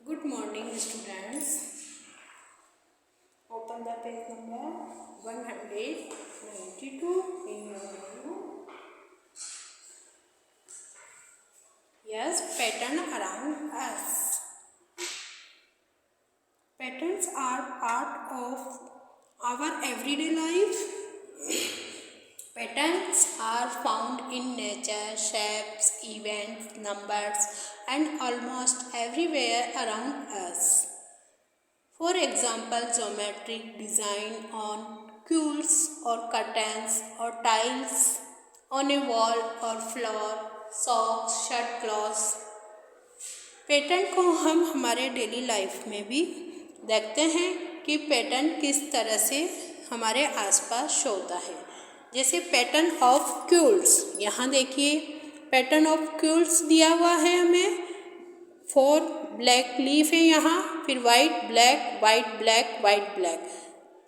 Good morning, students. Open the page number 192 in your menu. Yes, pattern around us. Patterns are part of our everyday life. Patterns are found in nature, shapes, events, numbers, and almost everywhere around us. For example, geometric design on quilts or curtains or tiles on a wall or floor, socks, shirt cloths. Pattern को हम हमारे daily life में भी देखते हैं कि pattern किस तरह से हमारे आसपास शो होता है। जैसे पैटर्न ऑफ क्यूल्स, यहाँ देखिए पैटर्न ऑफ क्यूल्स दिया हुआ है हमें। 4 ब्लैक लीफ है यहाँ, फिर white black white black white black,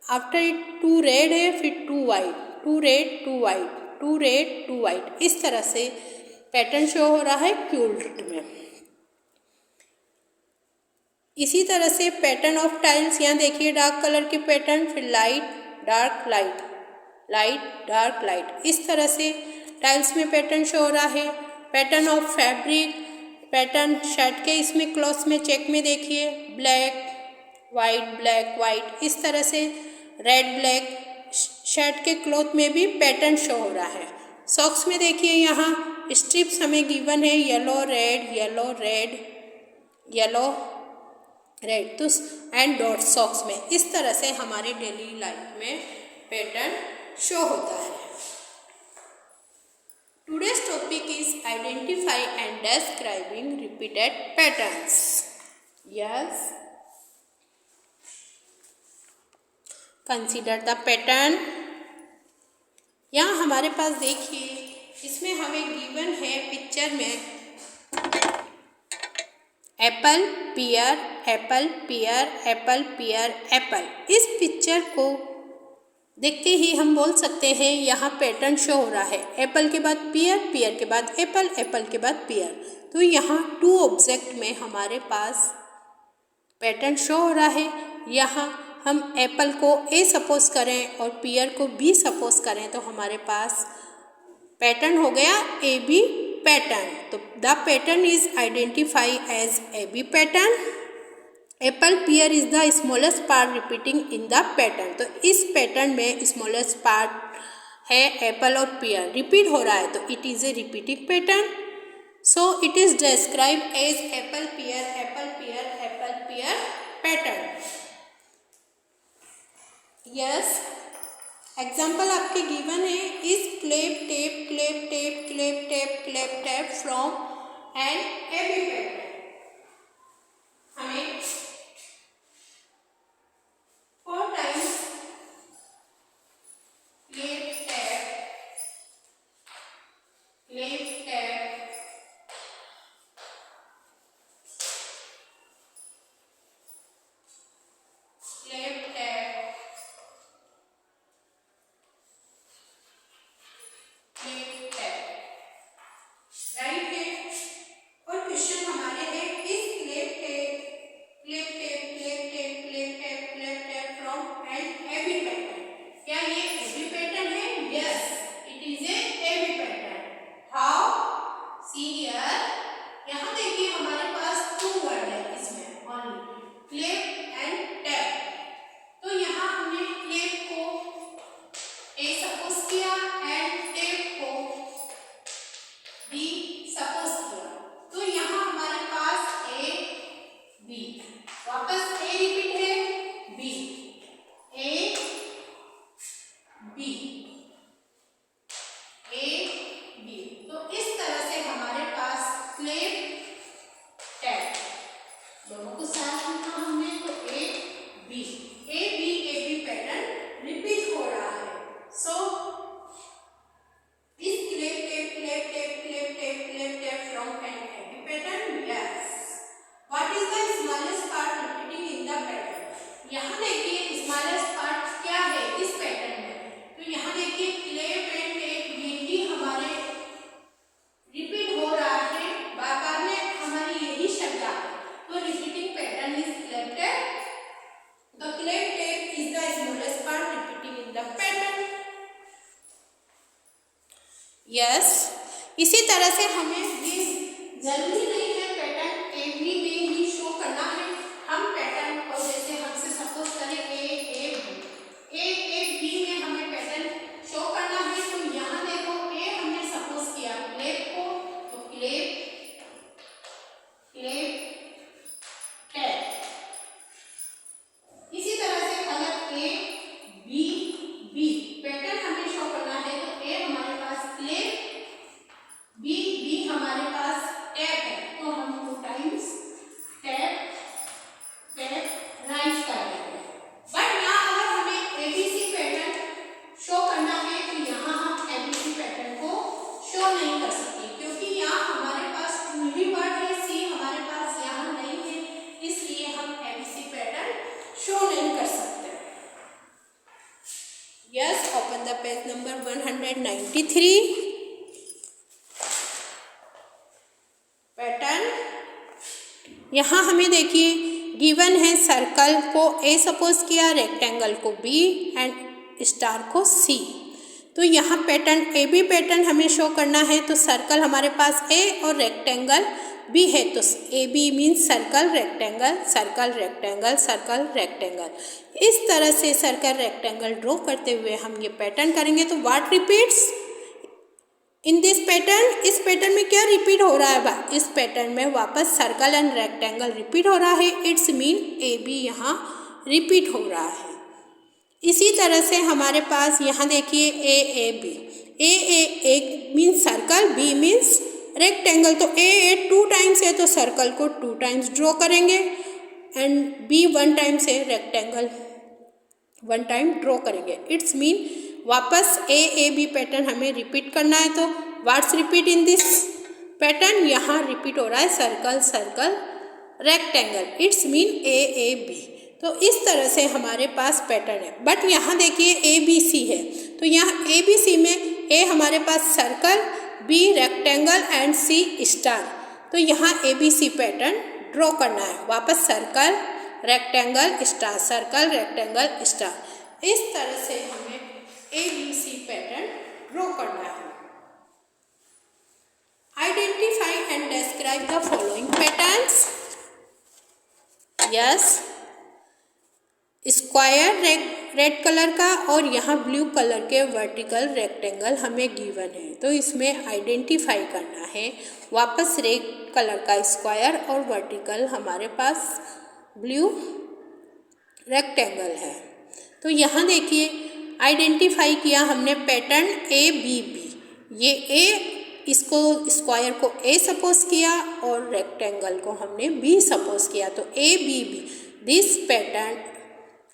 after it 2 red है, फिर 2 white, 2 red 2 white, 2 red 2 white. इस तरह से पैटर्न शो हो रहा है क्यूल्ट में। इसी तरह से पैटर्न ऑफ टाइल्स, यहाँ देखिए डार्क कलर के पैटर्न, फिर light dark light, light dark light. इस तरह से टाइल्स में पैटर्न शो हो रहा है। Pattern of fabric, pattern shirt के इसमें क्लॉथ में चेक में देखिए ब्लैक वाइट, इस तरह से रेड ब्लैक शर्ट के क्लॉथ में भी पैटर्न शो हो रहा है। सॉक्स में देखिए यहाँ स्ट्रिप्स हमें गिवन है yellow red yellow red yellow red, तो एंड डॉट सॉक्स में। इस तरह से हमारे डेली लाइफ में पैटर्न शो होता है। Today's topic is identify and describing repeated patterns. Yes. Consider the pattern. यहाँ हमारे पास देखिए इसमें हमें गिवन है पिक्चर में apple pear apple pear apple pear Apple. इस पिक्चर को देखते ही हम बोल सकते हैं यहाँ पैटर्न शो हो रहा है। एप्पल के बाद पियर, पियर के बाद एप्पल, एप्पल के बाद पियर। तो यहाँ 2 ऑब्जेक्ट में हमारे पास पैटर्न शो हो रहा है। यहाँ हम एप्पल को ए सपोज करें और पियर को बी सपोज करें तो हमारे पास पैटर्न हो गया ए बी पैटर्न। तो the pattern is identify as A B pattern. Apple pear is the smallest part repeating in the pattern. तो इस पैटर्न में स्मॉलेस्ट पार्ट है एप्पल और पियर, रिपीट हो रहा है तो it is a repeating pattern. So it is describe as apple pear pattern. Yes, example आपके गिवन है is clap tap clap tap clap tap clap tap from an A B pattern. हमें 4 times clap tap clap tap clap tap clap tap, right है। और question हमारे yes, इसी तरह से हमें ये जरूरी नहीं है पैटर्न ए बी में ही शो करना है। हम पैटर्न को जैसे हमसे सपोज करें ए बी में हमें पैटर्न शो करना है, तो यहाँ देखो ए हमने सपोज किया क्लेप को, तो क्लेप टैप। इसी तरह से अगर ए बी पैटर्न हमें शो करना है, तो ए हमारे पास क्लेप, बी हमारे पास टैप है, तो हम 2 टाइम्स टैप राइज कर देंगे। बट यहाँ अगर हमें एबीसी पैटर्न शो करना है, तो यहाँ हम एबीसी पैटर्न को शो नहीं कर सकते, क्योंकि यहाँ हमारे पास 2 ही वर्ड है, सी हमारे पास यहाँ नहीं है, इसलिए हम एबीसी पैटर्न शो नहीं कर सकते। Yes, open the page number 193। Pattern यहाँ हमें देखिए गिवन है, सर्कल को ए सपोज किया, रेक्टेंगल को बी एंड स्टार को सी। तो यहाँ पैटर्न ए बी पैटर्न हमें शो करना है, तो सर्कल हमारे पास ए और रेक्टेंगल बी है, तो A B means circle rectangle circle rectangle circle rectangle. इस तरह से सर्कल रेक्टेंगल ड्रॉ करते हुए हम ये पैटर्न करेंगे। तो what repeats in this pattern, इस पैटर्न में क्या रिपीट हो रहा है? इस पैटर्न में वापस सर्कल एंड रेक्टेंगल रिपीट हो रहा है, इट्स मीन ए बी यहाँ रिपीट हो रहा है। इसी तरह से हमारे पास यहाँ देखिए A B, A means circle, B means rectangle, तो ए 2 टाइम्स है, तो सर्कल को 2 टाइम्स ड्रॉ करेंगे एंड बी 1 टाइम्स है, रेक्टेंगल 1 टाइम ड्रॉ करेंगे। इट्स मीन वापस ए बी पैटर्न हमें रिपीट करना है। तो what's repeat in this pattern, यहाँ रिपीट हो रहा है circle circle rectangle, it's mean A B. तो इस तरह से हमारे पास पैटर्न है। बट यहाँ देखिए ए बी सी है, तो यहाँ ए बी सी में ए हमारे पास circle, B rectangle and C star. तो यहाँ A B C pattern draw करना है, वापस circle rectangle star circle rectangle star. इस तरह से हमें ABC पैटर्न ड्रॉ करना है। Identify and describe the following patterns. Yes, square red colour का और यहाँ ब्लू कलर के वर्टिकल रेक्टेंगल हमें गिवन है, तो इसमें आइडेंटिफाई करना है। वापस रेड कलर का स्क्वायर और वर्टिकल हमारे पास ब्लू रेक्टेंगल है। तो यहाँ देखिए आइडेंटिफाई किया हमने पैटर्न ए बी बी, ये ए, इसको स्क्वायर को ए सपोज किया और रेक्टेंगल को हमने बी सपोज किया, तो A B B, this pattern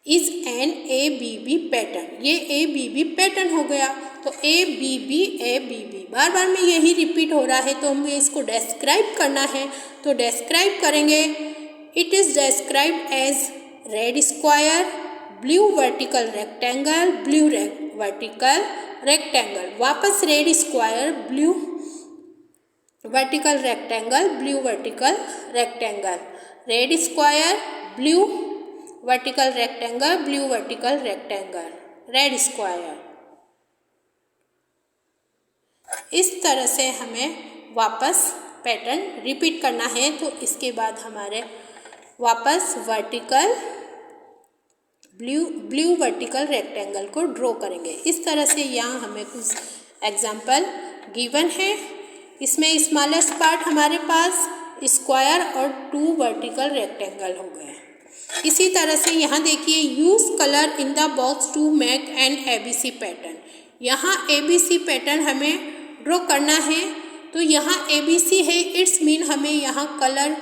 is an A B B pattern, ये ए बी बी पैटर्न हो गया। तो ए बी बी बार बार में यही रिपीट हो रहा है, तो हमें इसको डिस्क्राइब करना है। तो डिस्क्राइब करेंगे, it is described as red square, blue vertical rectangle, blue vertical rectangle, वापस red square, blue vertical rectangle, blue vertical rectangle, red square, blue vertical rectangle, blue vertical rectangle, red square. इस तरह से हमें वापस pattern repeat करना है। तो इसके बाद हमारे वापस वर्टिकल ब्लू वर्टिकल रेक्टेंगल को ड्रॉ करेंगे। इस तरह से यहाँ हमें कुछ एग्जाम्पल गिवन है। इसमें स्मॉलेस्ट पार्ट हमारे पास स्क्वायर और 2 वर्टिकल रेक्टेंगल हो गए। इसी तरह से यहाँ देखिए, use colour in the box to make an ABC pattern. यहाँ ABC पैटर्न हमें ड्रॉ करना है। तो यहाँ ABC है, इट्स मीन हमें यहाँ कलर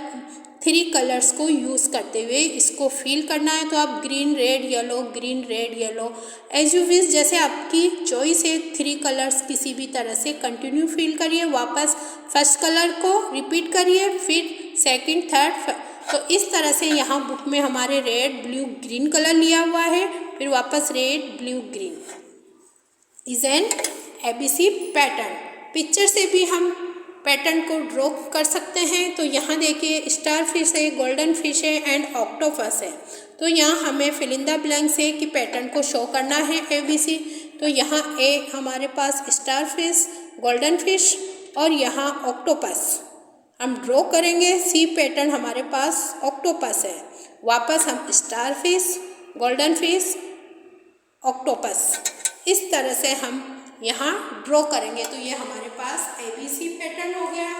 3 कलर्स को यूज़ करते हुए इसको फिल करना है। तो आप green red yellow as you wish, जैसे आपकी चॉइस है, 3 कलर्स किसी भी तरह से कंटिन्यू फिल करिए। वापस फर्स्ट कलर को रिपीट करिए, फिर सेकंड थर्ड। तो इस तरह से यहाँ बुक में हमारे रेड ब्लू ग्रीन कलर लिया हुआ है, फिर वापस red blue green is an ABC pattern. Picture से भी हम पैटर्न को ड्रॉ कर सकते हैं। तो यहाँ देखिए, स्टार फिश है, गोल्डन फिश है एंड ऑक्टोपस है। तो यहाँ हमें फिल इन द ब्लैंक्स है कि पैटर्न को शो करना है ABC। तो यहाँ ए हमारे पास स्टार फिश, गोल्डन फिश और यहाँ ऑक्टोपस हम ड्रॉ करेंगे। सी पैटर्न हमारे पास ऑक्टोपस है, वापस हम star fish, golden fish, octopus इस तरह से हम यहाँ ड्रॉ करेंगे। तो ये हमारे पास ABC पैटर्न हो गया।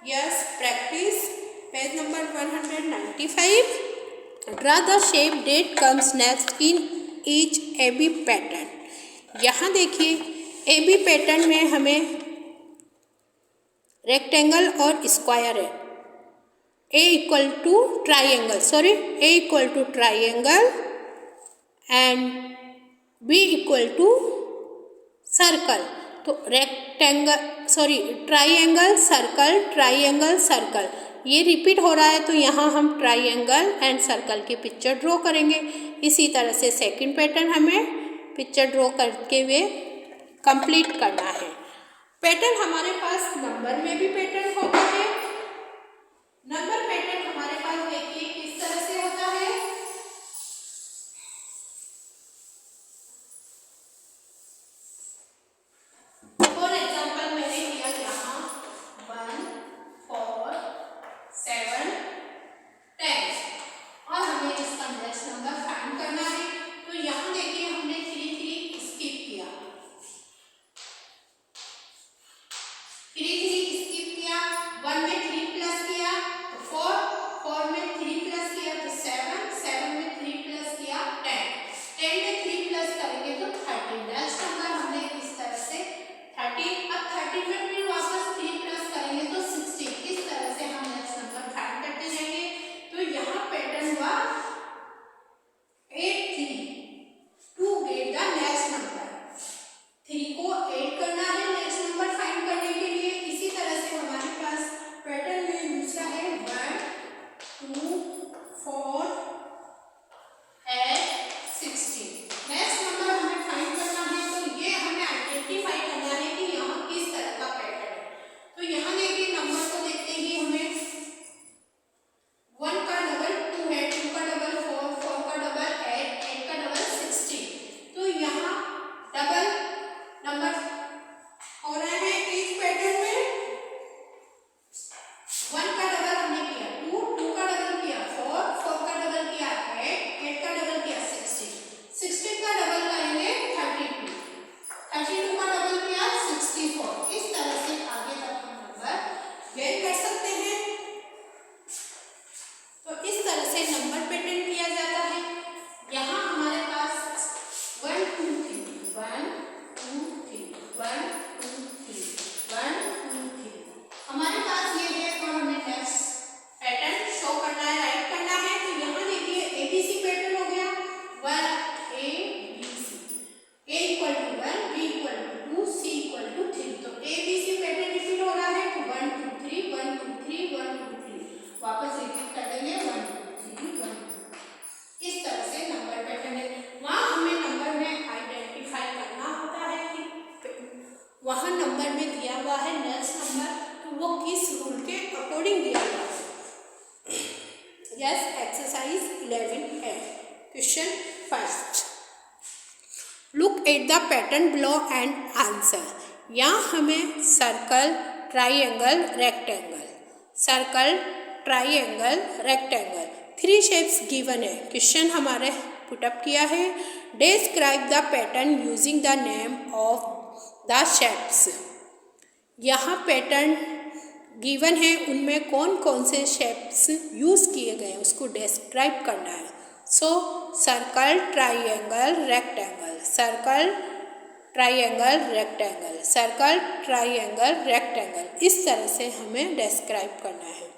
Yes, practice page number 195। Draw the shape that comes next in each AB pattern. यहाँ देखिए AB पैटर्न में हमें रेक्टेंगल और स्क्वायर है। A equal to triangle and B equal to circle. तो ट्राइंगल सर्कल ये रिपीट हो रहा है, तो यहाँ हम ट्राइंगल एंड सर्कल की पिक्चर ड्रॉ करेंगे। इसी तरह से सेकंड पैटर्न हमें पिक्चर ड्रॉ करके हुए कंप्लीट करना है। पैटर्न हमारे पास नंबर में भी पैटर्न होता है। नंबर पैटर्न हमारे पास देखिए किस तरह से होता है। फॉर एग्जाम्पल मैंने लिया यहाँ 1, 4, 7, 10 और हमें इसका नेक्स्ट नंबर फाइंड करना है। तो यहाँ देखिए हमने 3 स्किप किया, 1 में 3 प्लस किया तो 4 में 3 प्लस किया तो 7 में 3 प्लस किया 10 में 3 प्लस करेंगे तो 30। नेक्स्ट नंबर हमने इस तरह से 30, अब 30 में फिर वापस 3 प्लस करेंगे तो 60। इस तरह से हम नेक्स्ट नंबर फाइंड करते जाएंगे। तो यहाँ पैटर्न हुआ 8, 3 to get the next number. 3 को 8 करना है नेक्स्ट नंबर फाइंड करने के लिए। इसी तरह से हमारे पास पैटर्न में दूसरा है 1, 2, 4, 8, 16। नेक्स्ट नंबर हमें फाइंड करना है, तो ये हमें आइडेंटिफाई करना है कि यहाँ किस तरह का पैटर्न है। तो यहाँ देखिए नंबर को देखते ही हमें 1 का डबल 2 है, 2 का डबल 4, 4 का डबल 8, 8 का डबल 16। तो यहाँ डबल नंबर हो रहे हैं इस पैटर्न में। 1 का डबल हमने किया 2, 2 का डबल किया 4, 4 का डबल किया 8, 8 का डबल किया 16, 16 का डबल करेंगे 32, 32 का डबल किया 64। इस तरह से आगे तक हम नंबर गेन कर सकते हैं। तो इस तरह से नंबर पैटर्न किया जाता है। यहाँ हमारे पास 1, 2, 3, 1, 2, 3, 1, 2, 3, 1, 2, 3 हमारे पास ये है। और हमें नेक्स्ट पैटर्न शो करना है, राइट करना है। तो यहाँ देखिए ABC पैटर्न हो गया 1 A B C, A equal to 1, B equal to 2, C equal to 3। तो ABC पैटर्न रिपीट हो रहा है। तो 1, 2, 3, 1, 2, 3, 1, 2, 3 वापस रिपीट कर देंगे 1, 2, 3, 1, 2। इस तरह से नंबर पैटर्न है। वहाँ हमें नंबर में आइडेंटिफाई करना होता है कि वहाँ नंबर में दिया हुआ है नेक्स्ट नंबर, तो वो किस रूल के अकॉर्डिंग दिया हुआ है। यस, एक्सरसाइज 11 है। Question first, look at the pattern below and answer. यहाँ हमें circle, triangle, rectangle 3 shapes given है। क्वेश्चन हमारे पुटअप किया है। Describe the pattern using the name of the shapes. यहाँ पैटर्न गिवन है, उनमें कौन कौन से शेप्स यूज़ किए गए हैं उसको डिस्क्राइब करना है। So circle, triangle, rectangle, circle, triangle, rectangle, circle, triangle, rectangle इस तरह से हमें डिस्क्राइब करना है।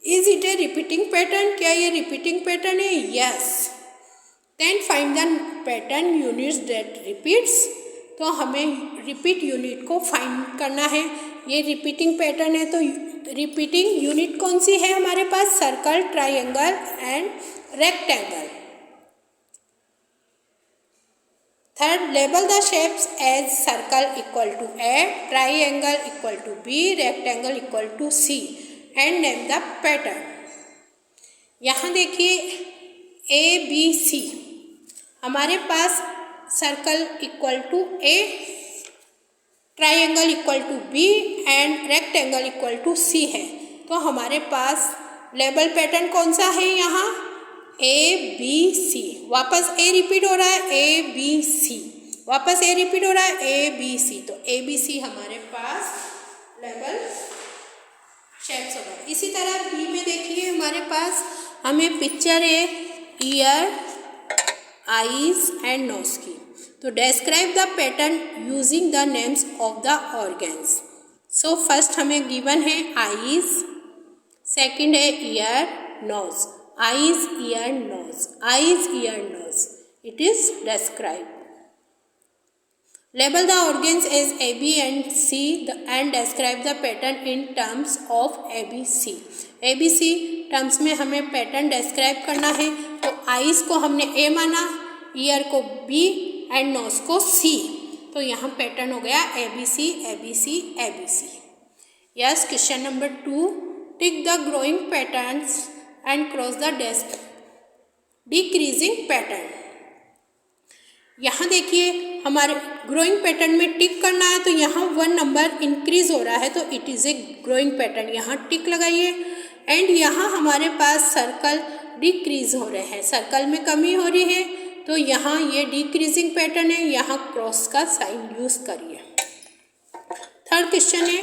Is it a repeating pattern? क्या ये रिपीटिंग पैटर्न है? Yes. Then find the pattern units that repeats. तो हमें रिपीट यूनिट को फाइंड करना है। ये रिपीटिंग पैटर्न है, तो रिपीटिंग यूनिट कौन सी है हमारे पास? Circle, triangle and rectangle. Third, label the shapes as circle equal to A, triangle equal to B, rectangle equal to C and name the pattern. यहाँ देखिए A B C हमारे पास circle equal to A, triangle equal to B and rectangle equal to C है। तो हमारे पास label pattern कौन सा है यहाँ? A B C. वापस ए रिपीट हो रहा है, ए बी सी, वापस ए रिपीट हो रहा है, ए बी सी। तो ए बी सी हमारे पास लेबल शेप्स होगा। इसी तरह बी में देखिए हमारे पास हमें पिक्चर है ईयर, आईज एंड नोज की। तो describe the pattern using the names of the organs. So first हमें गिवन है आईज, सेकंड है ear, nose, eyes ear nose, eyes ear nose, it is describe. Label the organs as A, B and C and describe the pattern in terms of ABC. ABC terms में हमें pattern describe करना है। तो eyes को हमने A माना, year को B and knows को C। तो यहाँ पैटर्न हो गया ABC, ABC, ABC। Yes, question number 2, tick the growing patterns and cross the decreasing pattern. यहाँ देखिए हमारे ग्रोइंग पैटर्न में टिक करना है, तो यहाँ 1 नंबर इंक्रीज हो रहा है, तो it is a growing pattern, यहाँ टिक लगाइए। एंड यहाँ हमारे पास सर्कल डिक्रीज हो रहे हैं, सर्कल में कमी हो रही है, तो यहाँ ये डिक्रीजिंग पैटर्न है, यहाँ क्रॉस का साइन यूज करिए। थर्ड क्वेश्चन है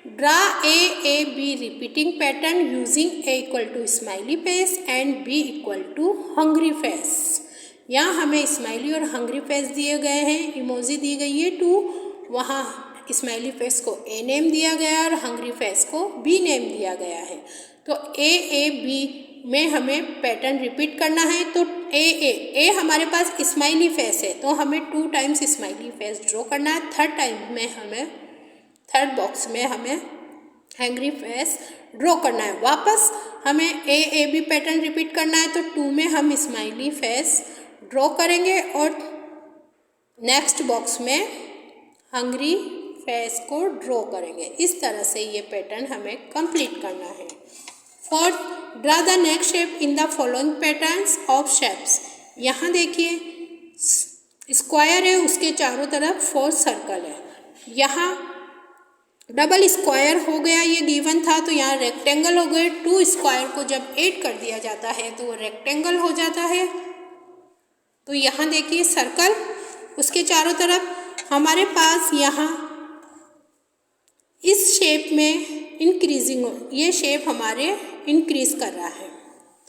draw A B repeating pattern using A equal to smiley face and B equal to hungry face. यहाँ हमें स्माइली और हंग्री फेस दिए गए हैं, इमोजी दी गई है 2, वहाँ स्माइली फेस को ए नेम दिया गया और हंग्री फेस को बी नेम दिया गया है। तो ए बी में हमें पैटर्न रिपीट करना है। तो ए हमारे पास स्माइली फेस है, तो हमें 2 टाइम्स स्माइली फेस ड्रॉ करना है। थर्ड बॉक्स में हमें हंग्री फेस ड्रॉ करना है। वापस हमें ए बी पैटर्न रिपीट करना है, तो 2 में हम स्माइली फेस ड्रॉ करेंगे और नेक्स्ट बॉक्स में हंग्री फेस को ड्रॉ करेंगे। इस तरह से ये पैटर्न हमें कंप्लीट करना है। Fourth, draw the next shape in the following patterns of shapes. यहाँ देखिए स्क्वायर है, उसके चारों तरफ 4 सर्कल है। यहाँ डबल स्क्वायर हो गया, ये गिवन था, तो यहाँ रेक्टेंगल हो गए। 2 स्क्वायर को जब ऐड कर दिया जाता है तो वो रेक्टेंगल हो जाता है। तो यहाँ देखिए सर्कल, उसके चारों तरफ हमारे पास यहाँ इस शेप में इंक्रीजिंग, ये शेप हमारे इंक्रीज कर रहा है।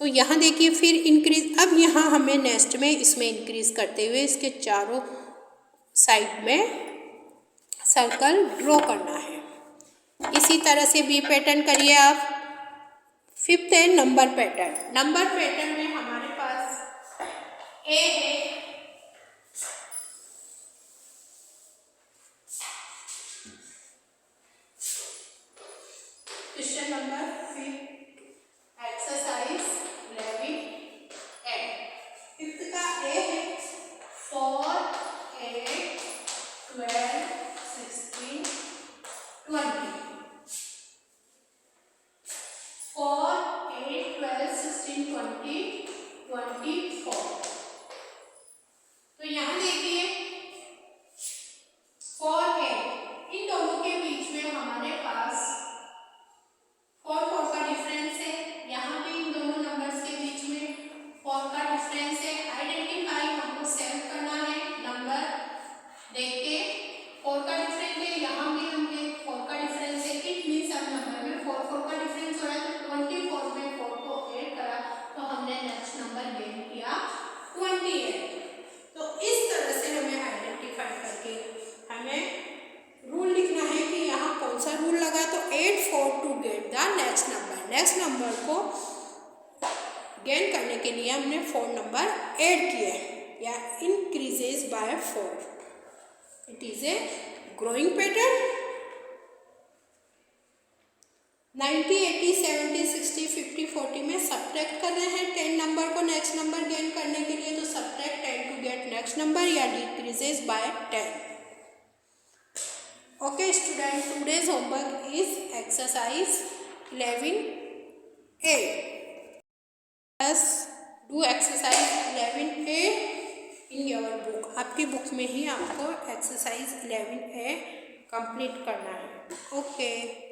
तो यहाँ देखिए फिर इंक्रीज, अब यहाँ हमें नेक्स्ट में इसमें इंक्रीज करते हुए इसके चारों साइड में सर्कल ड्रॉ करना है। इसी तरह से बी पैटर्न करिए आप। फिफ्थ है नंबर पैटर्न। नंबर पैटर्न में हमारे पास ए है, question number 5 exercise 11 and fifth का ए है 4, 8, 12, 16, 20। 4, 8, 12, 16, 20, 24। तो यहाँ देखिए 4, 8, इन दोनों के बीच में हमारे पास 4 का डिफरेंस है। यहाँ भी इन दोनों नंबर्स के बीच में 4 का डिफरेंस है। आइडेंटिफाई हमको सेव करना है, नंबर देख के 4 का डिफरेंस है, यहाँ भी हमें 4 का डिफरेंस है। इट मीन्स अब नंबर में 4 का डिफरेंस हो रहा है, तो 24 में 4 को ऐड करा तो हमने नेक्स्ट नंबर गेन किया 28। तो इस तरह से हमें आइडेंटिफाई करके हमें रूल लिखना है कि यहाँ कौन सा रूल लगा। तो 8, 4 to get the next number. Next number को गेन करने के लिए हमने 4 नंबर ऐड किए या increases by 4। It is a growing pattern. 90, 80, 70, 60, 50, 40 में सब्ट्रैक्ट कर रहे हैं 10 नंबर को नेक्स्ट नंबर गेन करने के लिए। तो subtract 10 to get next number या decreases by 10। Okay student, today's homework is exercise 11A. Let's do exercise 11A. In your book. आपकी बुक में ही आपको एक्सरसाइज 11A कंप्लीट करना है। ओके।